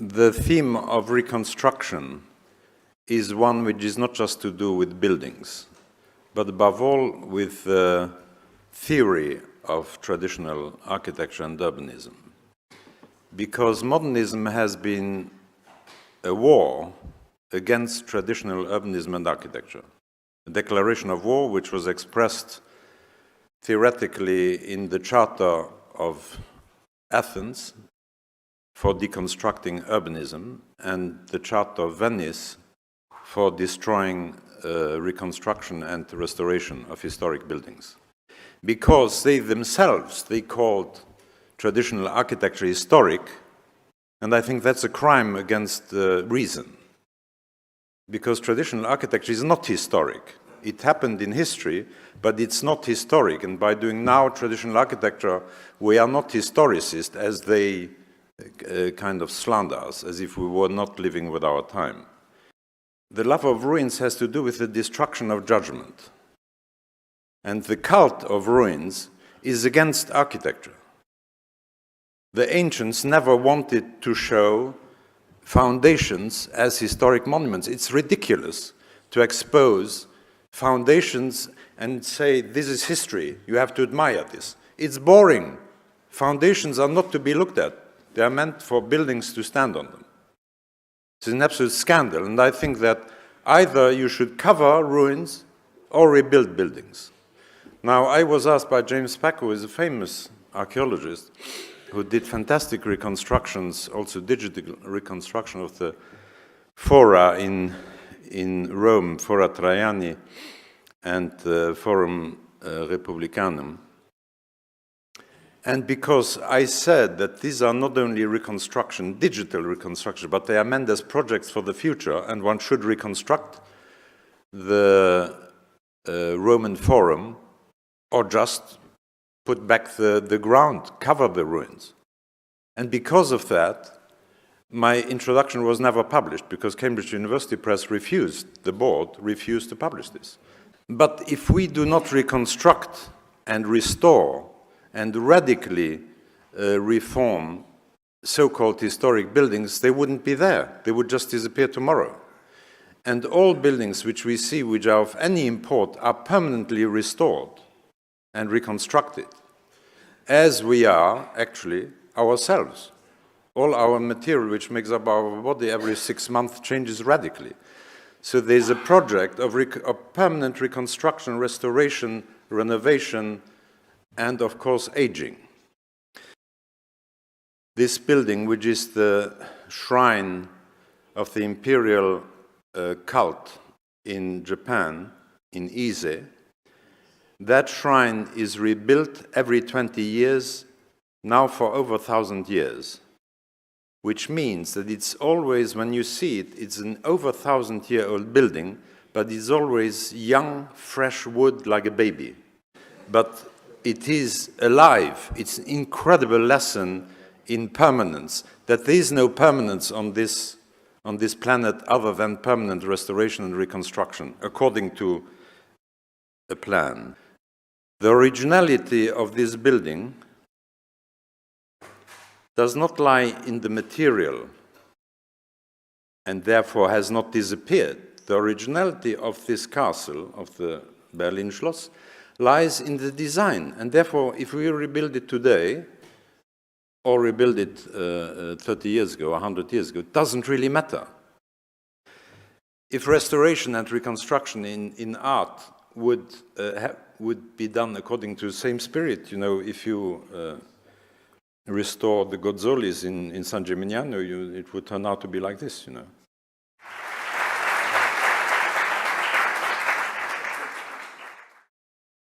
The theme of reconstruction is one which is not just to do with buildings, but above all with the theory of traditional architecture and urbanism. Because modernism has been a war against traditional urbanism and architecture. A declaration of war which was expressed theoretically in the Charter of Athens for deconstructing urbanism and the Charter of Venice for destroying reconstruction and restoration of historic buildings. Because they themselves, they called traditional architecture historic, and I think that's a crime against reason. Because traditional architecture is not historic. It happened in history, but it's not historic. And by doing now traditional architecture, we are not historicists, as they kind of slander us, as if we were not living with our time. The love of ruins has to do with the destruction of judgment. And the cult of ruins is against architecture. The ancients never wanted to show foundations as historic monuments. It's ridiculous to expose foundations and say, this is history, you have to admire this. It's boring. Foundations are not to be looked at. They are meant for buildings to stand on them. It's an absolute scandal, and I think that either you should cover ruins or rebuild buildings. Now, I was asked by James Packer, who is a famous archaeologist, who did fantastic reconstructions, also digital reconstruction of the fora in Rome, Fora Traiani and Forum Republicanum. And because I said that these are not only reconstruction, digital reconstruction, but they are meant as projects for the future, and one should reconstruct the Roman Forum or just put back the ground, cover the ruins. And because of that, my introduction was never published, because Cambridge University Press refused, the board refused to publish this. But if we do not reconstruct and restore and radically reform so-called historic buildings, they wouldn't be there. They would just disappear tomorrow. And all buildings which we see which are of any import are permanently restored and reconstructed, as we are actually ourselves. All our material which makes up our body every 6 months changes radically. So there's a project of permanent reconstruction, restoration, renovation, and of course aging. This building, which is the shrine of the imperial cult in Japan, in Ise, that shrine is rebuilt every 20 years, now for over 1,000 years, which means that it's always, when you see it, it's an over 1,000-year-old building, but it's always young, fresh wood like a baby. But it is alive. It's an incredible lesson in permanence, that there is no permanence on this planet other than permanent restoration and reconstruction, according to a plan. The originality of this building does not lie in the material and therefore has not disappeared. The originality of this castle, of the Berlin Schloss, lies in the design. And therefore, if we rebuild it today, or rebuild it 30 years ago, 100 years ago, it doesn't really matter. If restoration and reconstruction in art would be done according to the same spirit, you know, if you restore the Gozzolis in San Gimignano, it would turn out to be like this, you know.